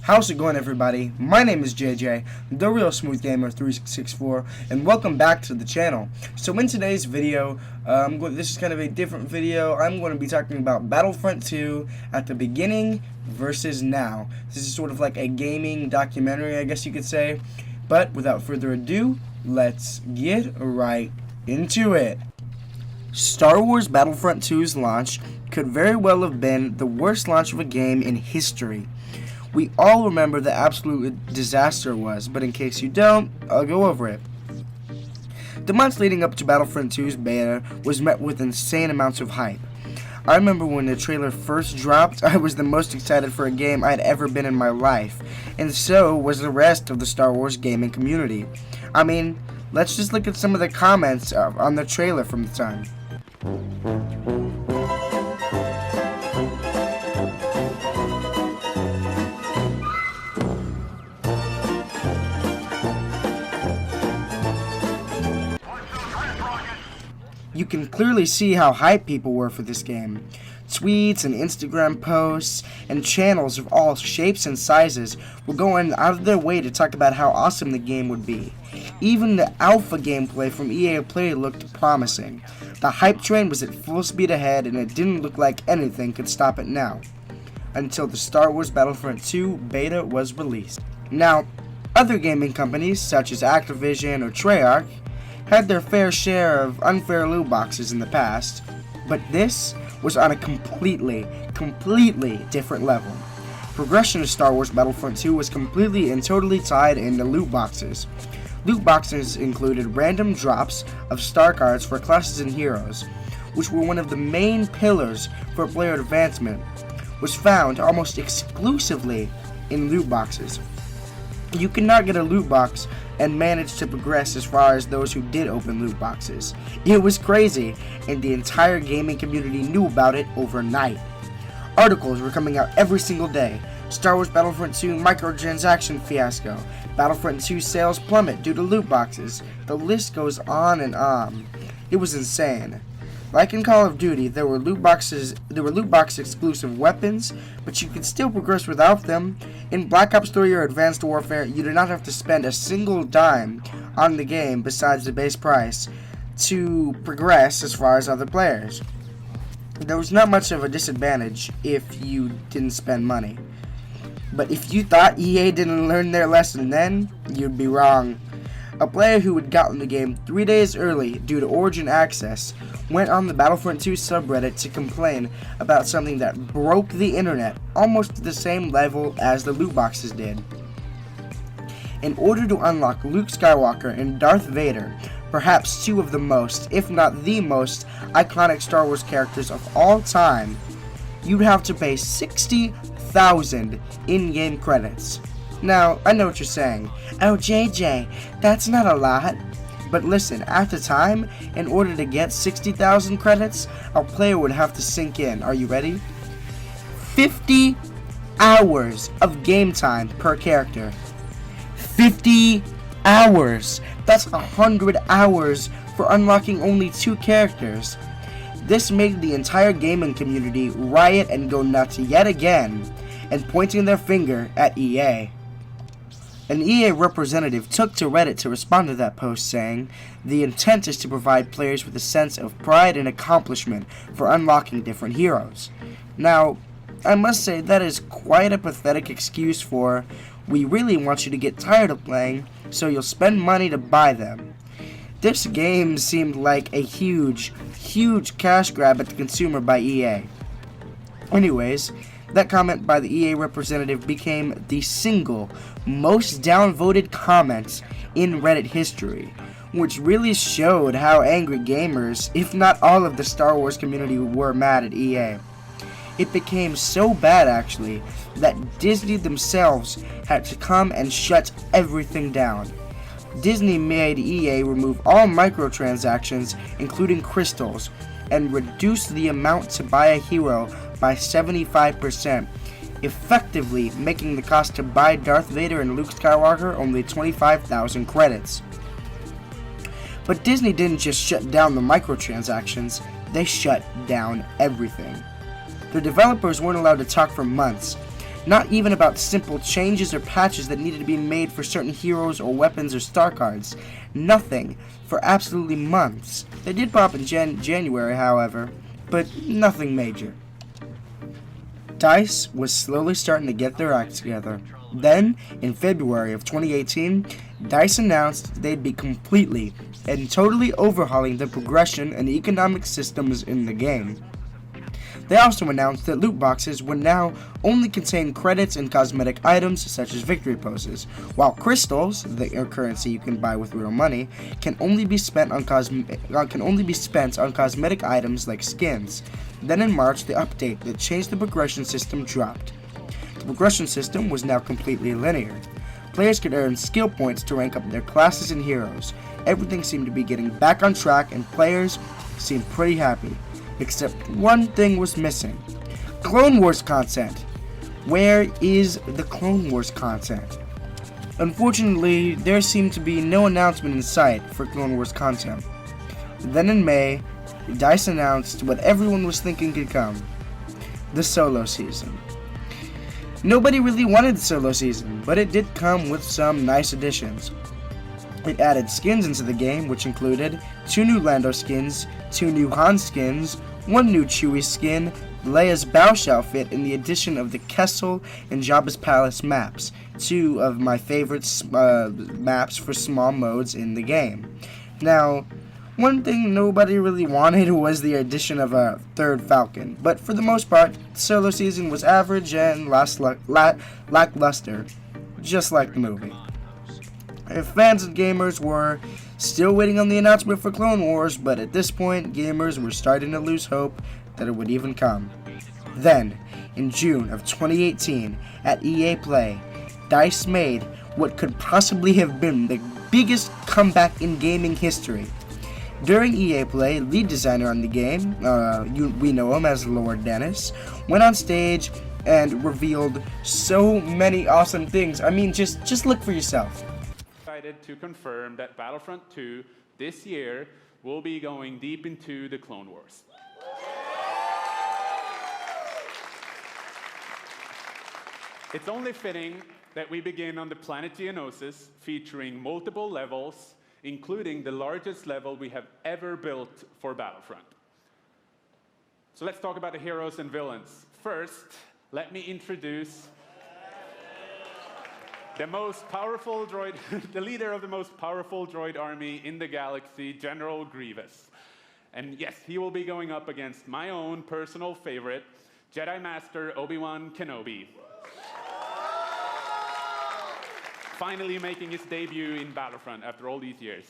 How's it going, everybody? My name is JJ, the Real Smooth Gamer 3664, and welcome back to the channel. So in today's video, this is kind of a different video. I'm going to be talking about Battlefront 2 at the beginning versus now. This is sort of like a gaming documentary, I guess you could say. But without further ado, let's get right into it. Star Wars Battlefront 2's launch could very well have been the worst launch of a game in history. We all remember the absolute disaster it was, but in case you don't, I'll go over it. The months leading up to Battlefront 2's beta was met with insane amounts of hype. I remember when the trailer first dropped, I was the most excited for a game I'd ever been in my life, and so was the rest of the Star Wars gaming community. I mean, let's just look at some of the comments on the trailer from the time. You can clearly see how hyped people were for this game. Tweets and Instagram posts and channels of all shapes and sizes were going out of their way to talk about how awesome the game would be. Even the alpha gameplay from EA Play looked promising. The hype train was at full speed ahead, and it didn't look like anything could stop it now, until the Star Wars Battlefront 2 beta was released. Now, other gaming companies such as Activision or Treyarch had their fair share of unfair loot boxes in the past, but this was on a completely different level. Progression of Star Wars Battlefront 2 was completely and totally tied into loot boxes. Loot boxes included random drops of star cards for classes and heroes, which were one of the main pillars for player advancement, was found almost exclusively in loot boxes. You could not get a loot box and manage to progress as far as those who did open loot boxes. It was crazy, and the entire gaming community knew about it overnight. Articles were coming out every single day. Star Wars Battlefront 2 microtransaction fiasco. Battlefront 2 sales plummet due to loot boxes. The list goes on and on. It was insane. Like in Call of Duty, there were loot box exclusive weapons, but you could still progress without them. In Black Ops 3 or Advanced Warfare, you did not have to spend a single dime on the game besides the base price to progress as far as other players. There was not much of a disadvantage if you didn't spend money. But if you thought EA didn't learn their lesson then, you'd be wrong. A player who had gotten the game 3 days early due to Origin Access went on the Battlefront 2 subreddit to complain about something that broke the internet almost to the same level as the loot boxes did. In order to unlock Luke Skywalker and Darth Vader, perhaps two of the most, if not the most, iconic Star Wars characters of all time, you'd have to pay 60,000 in-game credits. Now, I know what you're saying. Oh, JJ, that's not a lot. But listen, at the time, in order to get 60,000 credits, a player would have to sink in. Are you ready? 50 hours of game time per character. 50 hours! That's 100 hours for unlocking only 2 characters. This made the entire gaming community riot and go nuts yet again, and pointing their finger at EA. An EA representative took to Reddit to respond to that post, saying, "The intent is to provide players with a sense of pride and accomplishment for unlocking different heroes." Now, I must say that is quite a pathetic excuse for, we really want you to get tired of playing, so you'll spend money to buy them. This game seemed like a huge cash grab at the consumer by EA. Anyways, that comment by the EA representative became the single most downvoted comment in Reddit history, which really showed how angry gamers, if not all of the Star Wars community, were mad at EA. It became so bad, actually, that Disney themselves had to come and shut everything down. Disney made EA remove all microtransactions, including crystals, and reduce the amount to buy a hero by 75%, effectively making the cost to buy Darth Vader and Luke Skywalker only 25,000 credits. But Disney didn't just shut down the microtransactions, they shut down everything. The developers weren't allowed to talk for months. Not even about simple changes or patches that needed to be made for certain heroes or weapons or star cards. Nothing for absolutely months. They did pop in January, however, but nothing major. DICE was slowly starting to get their act together. Then, in February of 2018, DICE announced they'd be completely and totally overhauling the progression and economic systems in the game. They also announced that loot boxes would now only contain credits and cosmetic items such as victory poses, while crystals, the currency you can buy with real money, can only be spent on cosmetic items like skins. Then in March, the update that changed the progression system dropped. The progression system was now completely linear. Players could earn skill points to rank up their classes and heroes. Everything seemed to be getting back on track and players seemed pretty happy. Except one thing was missing. Clone Wars content. Where is the Clone Wars content? Unfortunately, there seemed to be no announcement in sight for Clone Wars content. Then in May, DICE announced what everyone was thinking could come. The solo season. Nobody really wanted the solo season, but it did come with some nice additions. It added skins into the game, which included 2 new Lando skins, 2 new Han skins, 1 new Chewie skin, Leia's Bausch outfit, and the addition of the Kessel and Jabba's Palace maps, 2 of my favorite maps for small modes in the game. Now, one thing nobody really wanted was the addition of a 3rd Falcon, but for the most part, the solo season was average and lackluster, just like the movie. If fans and gamers were still waiting on the announcement for Clone Wars, but at this point, gamers were starting to lose hope that it would even come. Then, in June of 2018, at EA Play, DICE made what could possibly have been the biggest comeback in gaming history. During EA Play, lead designer on the game, we know him as Lord Dennis, went on stage and revealed so many awesome things. I mean, just look for yourself. To confirm that Battlefront 2 this year will be going deep into the Clone Wars. It's only fitting that we begin on the planet Geonosis, featuring multiple levels, including the largest level we have ever built for Battlefront. So let's talk about the heroes and villains. First, let me introduce the most powerful droid, the leader of the most powerful droid army in the galaxy, General Grievous. And yes, he will be going up against my own personal favorite, Jedi Master Obi-Wan Kenobi. Finally making his debut in Battlefront after all these years.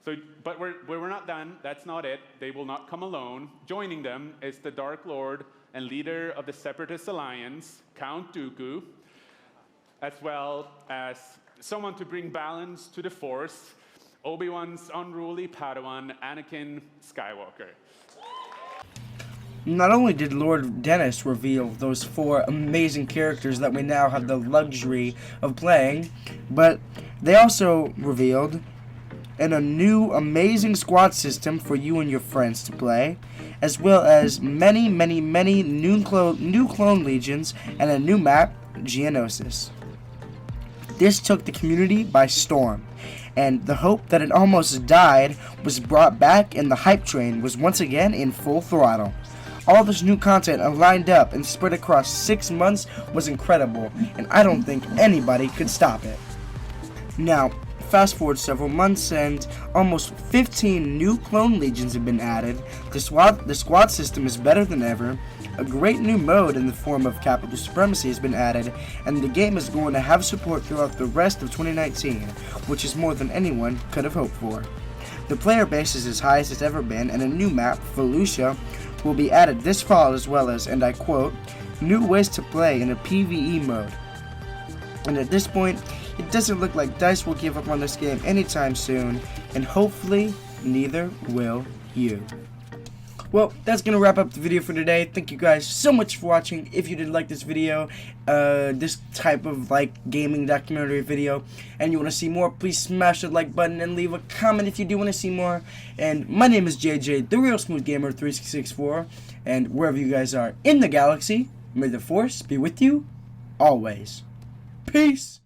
But we're not done. That's not it. They will not come alone. Joining them is the Dark Lord and leader of the Separatist Alliance, Count Dooku, as well as someone to bring balance to the Force, Obi-Wan's unruly Padawan, Anakin Skywalker. Not only did Lord Dennis reveal those 4 amazing characters that we now have the luxury of playing, but they also revealed a new amazing squad system for you and your friends to play, as well as many new clone legions and a new map, Geonosis. This took the community by storm, and the hope that had almost died was brought back, and the hype train was once again in full throttle. All this new content lined up and spread across 6 months was incredible, and I don't think anybody could stop it. Now, fast forward several months and almost 15 new clone legions have been added, the squad system is better than ever, a great new mode in the form of Capital Supremacy has been added, and the game is going to have support throughout the rest of 2019, which is more than anyone could have hoped for. The player base is as high as it's ever been, and a new map, Felucia, will be added this fall, as well as, and I quote, new ways to play in a PvE mode. And at this point, it doesn't look like DICE will give up on this game anytime soon, and hopefully, neither will you. Well, that's going to wrap up the video for today. Thank you guys so much for watching. If you did like this video, this type of gaming documentary video, and you want to see more, please smash the like button and leave a comment if you do want to see more. And my name is JJ, the Real Smooth Gamer 3664, and wherever you guys are in the galaxy, may the Force be with you always. Peace!